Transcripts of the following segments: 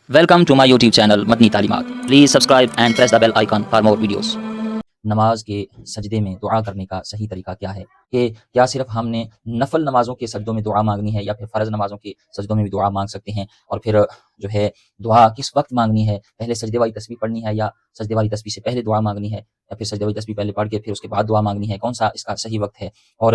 Welcome to my YouTube channel Madni Talimat. Please subscribe and press the bell icon for more videos. نماز کے سجدے میں دعا کرنے کا صحیح طریقہ کیا ہے؟ کہ کیا صرف ہم نے نفل نمازوں کے سجدوں میں دعا مانگنی ہے یا پھر فرض نمازوں کے سجدوں میں بھی دعا مانگ سکتے ہیں؟ اور پھر جو ہے دعا کس وقت مانگنی ہے؟ پہلے سجدے والی تسبیح پڑھنی ہے یا سجدے والی تسبیح سے پہلے دعا مانگنی ہے یا پھر سجدے والی تسبیح پہلے پڑھ کے پھر اس کے بعد دعا مانگنی ہے؟ کون سا اس کا صحیح وقت ہے؟ اور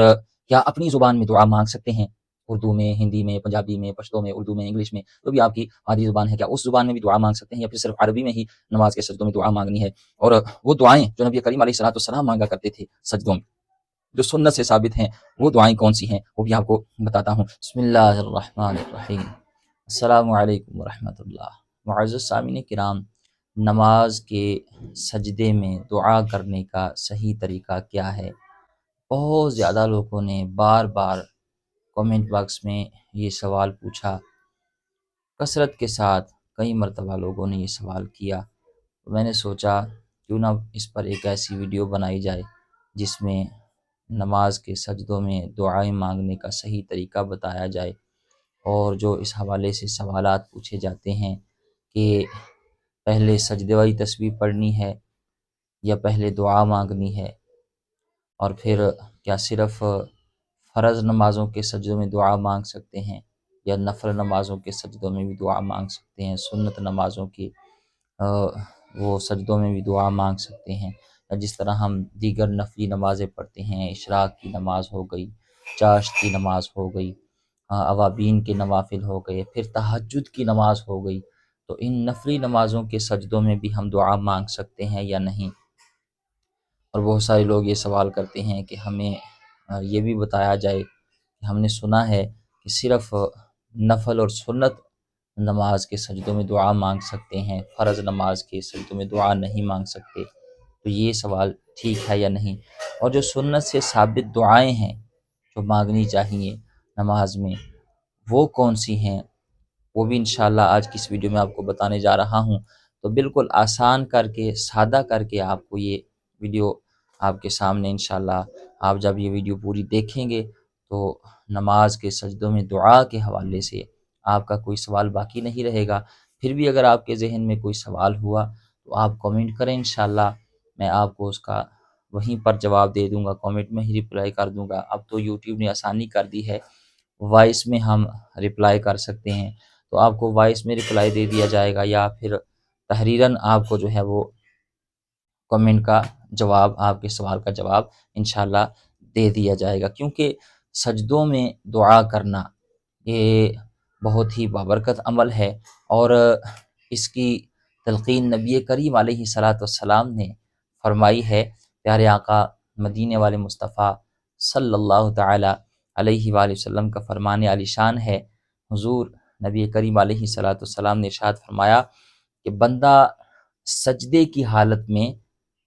کیا اپنی زبان میں دعا مانگ سکتے ہیں؟ اردو میں، ہندی میں، پنجابی میں، پشتو میں، اردو میں، انگلش میں، جو بھی آپ کی مادری زبان ہے، کیا اس زبان میں بھی دعا مانگ سکتے ہیں یا پھر صرف عربی میں ہی نماز کے سجدوں میں دعا مانگنی ہے؟ اور وہ دعائیں جو نبی کریم علیہ السلام مانگا کرتے تھے سجدوں میں، جو سنت سے ثابت ہیں، وہ دعائیں کون سی ہیں وہ بھی آپ کو بتاتا ہوں۔ بسم اللہ الرحمن الرحیم۔ السلام علیکم ورحمۃ اللہ۔ معزز سامعین کرام، نماز کے سجدے میں دعا کرنے کا صحیح طریقہ کیا ہے؟ بہت زیادہ لوگوں نے بار بار کامنٹ باکس میں یہ سوال پوچھا، کثرت کے ساتھ کئی مرتبہ لوگوں نے یہ سوال کیا۔ میں نے سوچا کیوں نہ اس پر ایک ایسی ویڈیو بنائی جائے جس میں نماز کے سجدوں میں دعائیں مانگنے کا صحیح طریقہ بتایا جائے، اور جو اس حوالے سے سوالات پوچھے جاتے ہیں کہ پہلے سجدے والی تسبیح پڑھنی ہے یا پہلے دعا مانگنی ہے، اور پھر کیا صرف فرض نمازوں کے سجدوں میں دعا مانگ سکتے ہیں یا نفل نمازوں کے سجدوں میں بھی دعا مانگ سکتے ہیں، سنت نمازوں کی وہ سجدوں میں بھی دعا مانگ سکتے ہیں، جس طرح ہم دیگر نفلی نمازیں پڑھتے ہیں، اشراق کی نماز ہو گئی، چاشت کی نماز ہو گئی، اوابین کے نوافل ہو گئے، پھر تہجد کی نماز ہو گئی، تو ان نفلی نمازوں کے سجدوں میں بھی ہم دعا مانگ سکتے ہیں یا نہیں؟ اور بہت سارے لوگ یہ سوال کرتے ہیں کہ ہمیں یہ بھی بتایا جائے کہ ہم نے سنا ہے کہ صرف نفل اور سنت نماز کے سجدوں میں دعا مانگ سکتے ہیں، فرض نماز کے سجدوں میں دعا نہیں مانگ سکتے، تو یہ سوال ٹھیک ہے یا نہیں؟ اور جو سنت سے ثابت دعائیں ہیں جو مانگنی چاہیے نماز میں، وہ کون سی ہیں؟ وہ بھی انشاءاللہ آج کی اس ویڈیو میں آپ کو بتانے جا رہا ہوں۔ تو بالکل آسان کر کے، سادہ کر کے آپ کو یہ ویڈیو آپ کے سامنے انشاءاللہ، آپ جب یہ ویڈیو پوری دیکھیں گے تو نماز کے سجدوں میں دعا کے حوالے سے آپ کا کوئی سوال باقی نہیں رہے گا۔ پھر بھی اگر آپ کے ذہن میں کوئی سوال ہوا تو آپ کامنٹ کریں، انشاءاللہ میں آپ کو اس کا وہیں پر جواب دے دوں گا، کامنٹ میں ہی رپلائی کر دوں گا۔ اب تو یوٹیوب نے آسانی کر دی ہے، وائس میں ہم رپلائی کر سکتے ہیں، تو آپ کو وائس میں رپلائی دے دیا جائے گا یا پھر تحریراً آپ کو جو ہے وہ کامنٹ کا جواب، آپ کے سوال کا جواب انشاءاللہ دے دیا جائے گا، کیونکہ سجدوں میں دعا کرنا یہ بہت ہی بابرکت عمل ہے، اور اس کی تلقین نبی کریم علیہ السلام نے فرمائی ہے۔ پیارے آقا مدینے والے مصطفیٰ صلی اللہ تعالی علیہ وآلہ وسلم کا فرمان عالی شان ہے، حضور نبی کریم علیہ السلام نے ارشاد فرمایا کہ بندہ سجدے کی حالت میں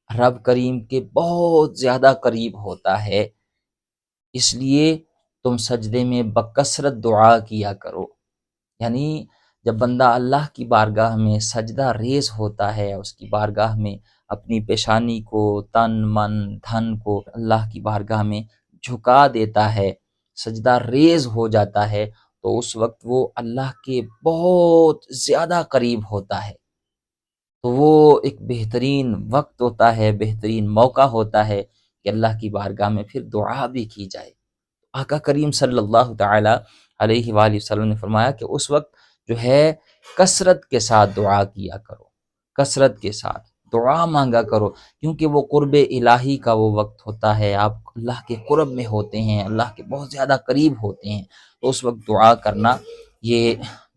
رب کریم کے بہت زیادہ قریب ہوتا ہے، اس لیے تم سجدے میں بکثرت دعا کیا کرو۔ یعنی جب بندہ اللہ کی بارگاہ میں سجدہ ریز ہوتا ہے، اس کی بارگاہ میں اپنی پیشانی کو، تن من دھن کو اللہ کی بارگاہ میں جھکا دیتا ہے، سجدہ ریز ہو جاتا ہے، تو اس وقت وہ اللہ کے بہت زیادہ قریب ہوتا ہے۔ تو وہ ایک بہترین وقت ہوتا ہے، بہترین موقع ہوتا ہے کہ اللہ کی بارگاہ میں پھر دعا بھی کی جائے۔ آقا کریم صلی اللہ تعالی علیہ وآلہ وسلم نے فرمایا کہ اس وقت جو ہے کثرت کے ساتھ دعا کیا کرو، کثرت کے ساتھ دعا مانگا کرو، کیونکہ وہ قرب الہی کا وہ وقت ہوتا ہے، آپ اللہ کے قرب میں ہوتے ہیں، اللہ کے بہت زیادہ قریب ہوتے ہیں، تو اس وقت دعا کرنا یہ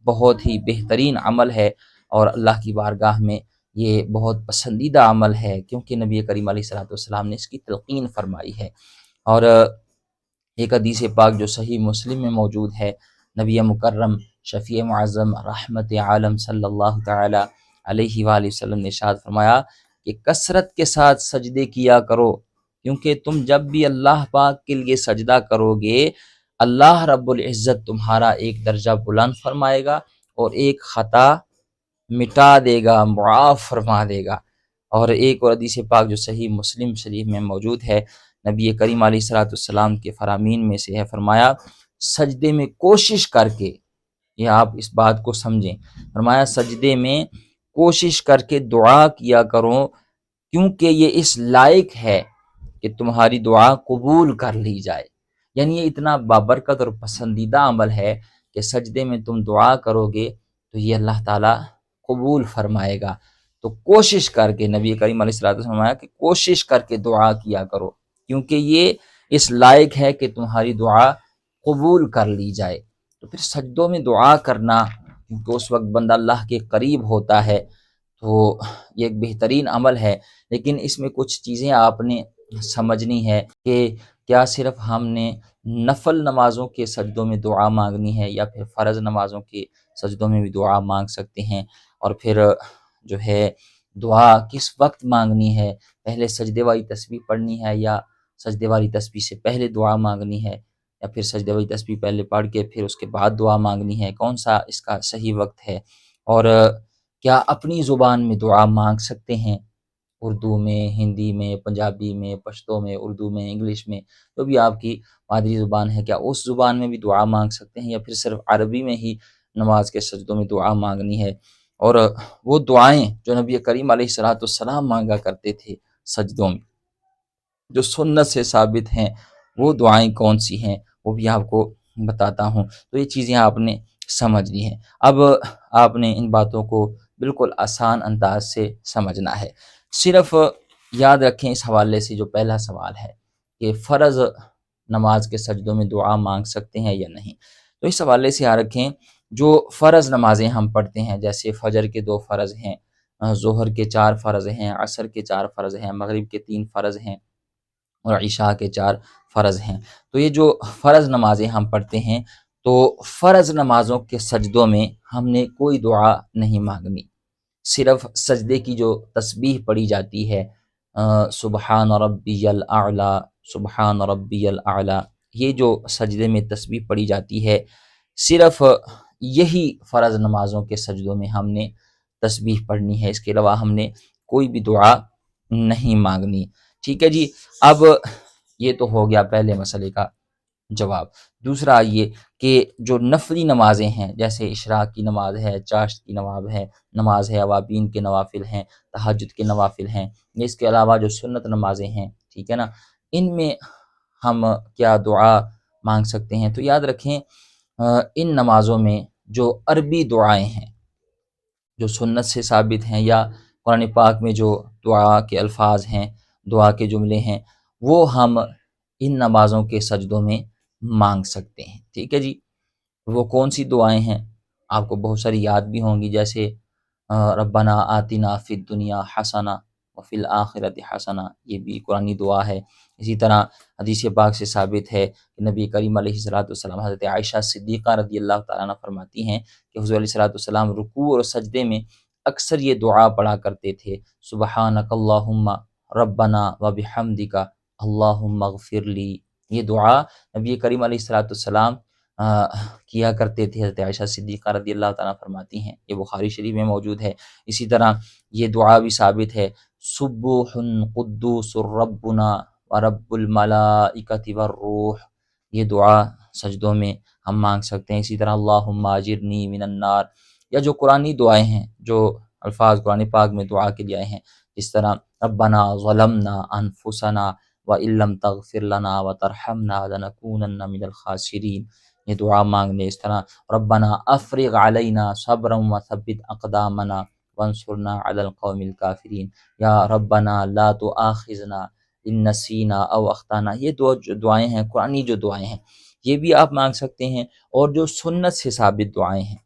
بہت ہی بہترین عمل ہے، اور اللہ کی بارگاہ میں یہ بہت پسندیدہ عمل ہے، کیونکہ نبی کریم علیہ السلام نے اس کی تلقین فرمائی ہے۔ اور ایک حدیث پاک جو صحیح مسلم میں موجود ہے، نبی مکرم شفیع معظم رحمت عالم صلی اللہ تعالی علیہ وآلہ وسلم نے ارشاد فرمایا کہ کثرت کے ساتھ سجدے کیا کرو، کیونکہ تم جب بھی اللہ پاک کے لیے سجدہ کرو گے، اللہ رب العزت تمہارا ایک درجہ بلند فرمائے گا اور ایک خطا مٹا دے گا، معاف فرما دے گا۔ اور ایک اور حدیث پاک جو صحیح مسلم شریف میں موجود ہے، نبی کریم علیہ السلام کے فرامین میں سے ہے، فرمایا سجدے میں کوشش کر کے، یہ آپ اس بات کو سمجھیں۔ فرمایا سجدے میں کوشش کر کے دعا کیا کرو، کیونکہ یہ اس لائق ہے کہ تمہاری دعا قبول کر لی جائے۔ یعنی یہ اتنا بابرکت اور پسندیدہ عمل ہے کہ سجدے میں تم دعا کرو گے تو یہ اللہ تعالیٰ قبول فرمائے گا۔ تو کوشش کر کے، نبی کریم علیہ الصلوۃ والسلام نے فرمایا کہ کوشش کر کے دعا کیا کرو، کیونکہ یہ اس لائق ہے کہ تمہاری دعا قبول کر لی جائے۔ تو پھر سجدوں میں دعا کرنا، کیونکہ اس وقت بندہ اللہ کے قریب ہوتا ہے، تو یہ ایک بہترین عمل ہے۔ لیکن اس میں کچھ چیزیں آپ نے سمجھنی ہے کہ کیا صرف ہم نے نفل نمازوں کے سجدوں میں دعا مانگنی ہے، یا پھر فرض نمازوں کے سجدوں میں بھی دعا مانگ سکتے ہیں، اور پھر جو ہے دعا کس وقت مانگنی ہے، پہلے سجدے والی تسبیح پڑھنی ہے، یا سجدے والی تسبیح سے پہلے دعا مانگنی ہے، یا پھر سجدے والی تسبیح پہلے پڑھ کے پھر اس کے بعد دعا مانگنی ہے، کون سا اس کا صحیح وقت ہے، اور کیا اپنی زبان میں دعا مانگ سکتے ہیں، اردو میں، ہندی میں، پنجابی میں، پشتو میں، اردو میں، انگلش میں، جو بھی آپ کی مادری زبان ہے، کیا اس زبان میں بھی دعا مانگ سکتے ہیں، یا پھر صرف عربی میں ہی نماز کے سجدوں میں دعا مانگنی ہے؟ اور وہ دعائیں جو نبی کریم علیہ الصلوۃ والسلام مانگا کرتے تھے سجدوں میں، جو سنت سے ثابت ہیں، وہ دعائیں کون سی ہیں، وہ بھی آپ کو بتاتا ہوں۔ تو یہ چیزیں آپ نے سمجھنی ہیں۔ اب آپ نے ان باتوں کو بالکل آسان انداز سے سمجھنا ہے۔ صرف یاد رکھیں اس حوالے سے جو پہلا سوال ہے کہ فرض نماز کے سجدوں میں دعا مانگ سکتے ہیں یا نہیں، تو اس حوالے سے یاد رکھیں جو فرض نمازیں ہم پڑھتے ہیں، جیسے فجر کے 2 فرض ہیں، ظہر کے 4 فرض ہیں، عصر کے 4 فرض ہیں، مغرب کے 3 فرض ہیں، اور عشاء کے 4 فرض ہیں۔ تو یہ جو فرض نمازیں ہم پڑھتے ہیں، تو فرض نمازوں کے سجدوں میں ہم نے کوئی دعا نہیں مانگنی، صرف سجدے کی جو تسبیح پڑھی جاتی ہے، سبحان ربی الاعلی، سبحان ربی الاعلی، یہ جو سجدے میں تسبیح پڑھی جاتی ہے، صرف یہی فرض نمازوں کے سجدوں میں ہم نے تسبیح پڑھنی ہے، اس کے علاوہ ہم نے کوئی بھی دعا نہیں مانگنی۔ ٹھیک ہے جی۔ اب یہ تو ہو گیا پہلے مسئلے کا جواب۔ دوسرا یہ کہ جو نفلی نمازیں ہیں، جیسے اشراق کی نماز ہے، چاشت کی نماز ہے، اوابین کے نوافل ہیں، تہجد کے نوافل ہیں، اس کے علاوہ جو سنت نمازیں ہیں، ٹھیک ہے نا، ان میں ہم کیا دعا مانگ سکتے ہیں؟ تو یاد رکھیں ان نمازوں میں جو عربی دعائیں ہیں، جو سنت سے ثابت ہیں، یا قرآن پاک میں جو دعا کے الفاظ ہیں، دعا کے جملے ہیں، وہ ہم ان نمازوں کے سجدوں میں مانگ سکتے ہیں۔ ٹھیک ہے جی۔ وہ کون سی دعائیں ہیں؟ آپ کو بہت ساری یاد بھی ہوں گی، جیسے ربنا آتنا فی الدنیا حسنہ وفی الآخرۃ حسنہ، یہ بھی قرآنی دعا ہے۔ اسی طرح حدیث پاک سے ثابت ہے کہ نبی کریم علیہ الصلوۃ والسلام، حضرت عائشہ صدیقہ رضی اللہ تعالیٰ عنہ فرماتی ہیں کہ حضور علیہ الصلوۃ والسلام رکوع اور سجدے میں اکثر یہ دعا پڑھا کرتے تھے، سبحانک اللہم ربنا وبحمدک اللہم اغفر لی۔ یہ دعا نبی کریم علیہ الصلوۃ والسلام کیا کرتے تھے، حضرت عائشہ صدیقہ رضی اللہ تعالیٰ فرماتی ہیں، یہ بخاری شریف میں موجود ہے۔ اسی طرح یہ دعا بھی ثابت ہے، سبوح قدوس ربنا ورب الملائکۃ والروح، یہ دعا سجدوں میں ہم مانگ سکتے ہیں۔ اسی طرح اللہم اجرنی من النار، یا جو قرآنی دعائیں ہیں، جو الفاظ قرآن پاک میں دعا کے لیے آئے ہیں، جس طرح ربنا ظلمنا انفسنا وَإِن لَّمْ تَغْفِرْ لَنَا وَتَرْحَمْنَا لَنَكُونَنَّ مِنَ الْخَاسِرِينَ، یہ دعا مانگنے۔ اس طرح ربنا افرغ علینا صبرا وثبت اقدامنا وانصرنا علی القوم الکافرین، یا ربنا لا تؤاخذنا ان نسینا او اخطانا، یہ دعائیں ہیں، قرآنی جو دعائیں ہیں، یہ بھی آپ مانگ سکتے ہیں۔ اور جو سنت سے ثابت دعائیں ہیں،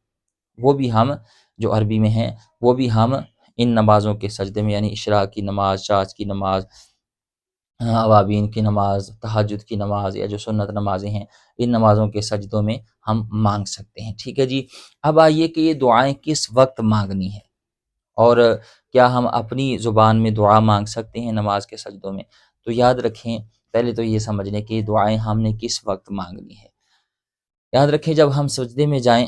وہ بھی ہم، جو عربی میں ہیں، وہ بھی ہم ان نمازوں کے سجدے میں، یعنی اشراق کی نماز، چاشت کی نماز، اوابین کی نماز، تہجد کی نماز، یا جو سنت نمازیں ہیں، ان نمازوں کے سجدوں میں ہم مانگ سکتے ہیں۔ ٹھیک ہے جی۔ اب آئیے کہ یہ دعائیں کس وقت مانگنی ہے، اور کیا ہم اپنی زبان میں دعا مانگ سکتے ہیں نماز کے سجدوں میں؟ تو یاد رکھیں، پہلے تو یہ سمجھ لیں کہ یہ دعائیں ہم نے کس وقت مانگنی ہے۔ یاد رکھیں جب ہم سجدے میں جائیں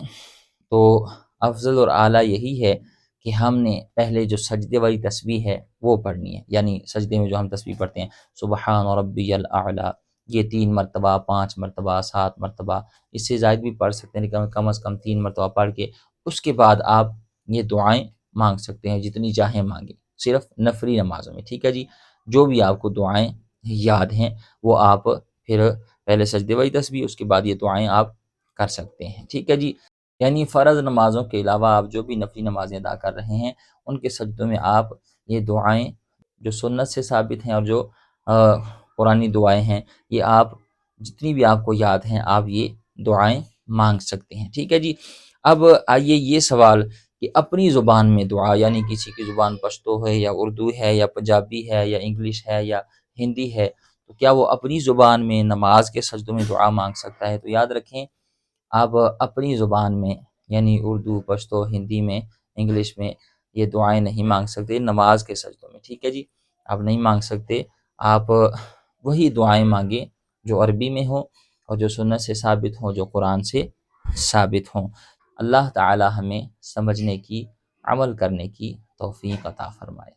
تو افضل اور اعلیٰ یہی ہے کہ ہم نے پہلے جو سجدے والی تسبیح ہے وہ پڑھنی ہے، یعنی سجدے میں جو ہم تسبیح پڑھتے ہیں، سبحان ربی الاعلی، یہ 3 مرتبہ، 5 مرتبہ، 7 مرتبہ، اس سے زائد بھی پڑھ سکتے ہیں، لیکن کم از کم 3 مرتبہ پڑھ کے اس کے بعد آپ یہ دعائیں مانگ سکتے ہیں، جتنی چاہیں مانگیں، صرف نفلی نمازوں میں، ٹھیک ہے جی۔ جو بھی آپ کو دعائیں یاد ہیں وہ آپ پھر پہلے سجدے وہی تسبیح، اس کے بعد یہ دعائیں آپ کر سکتے ہیں، ٹھیک ہے جی۔ یعنی فرض نمازوں کے علاوہ آپ جو بھی نفلی نمازیں ادا کر رہے ہیں ان کے سجدوں میں آپ یہ دعائیں جو سنت سے ثابت ہیں اور جو قرآنی دعائیں ہیں، یہ آپ جتنی بھی آپ کو یاد ہیں آپ یہ دعائیں مانگ سکتے ہیں، ٹھیک ہے جی۔ اب آئیے یہ سوال کہ اپنی زبان میں دعا، یعنی کسی کی زبان پشتو ہے یا اردو ہے یا پنجابی ہے یا انگلش ہے یا ہندی ہے، تو کیا وہ اپنی زبان میں نماز کے سجدوں میں دعا مانگ سکتا ہے؟ تو یاد رکھیں، آپ اپنی زبان میں یعنی اردو، پشتو، ہندی میں، انگلش میں یہ دعائیں نہیں مانگ سکتے نماز کے سجدوں میں، ٹھیک ہے جی۔ آپ نہیں مانگ سکتے، آپ وہی دعائیں مانگیں جو عربی میں ہوں اور جو سنت سے ثابت ہوں، جو قرآن سے ثابت ہوں۔ اللہ تعالی ہمیں سمجھنے کی، عمل کرنے کی توفیق عطا فرمائے۔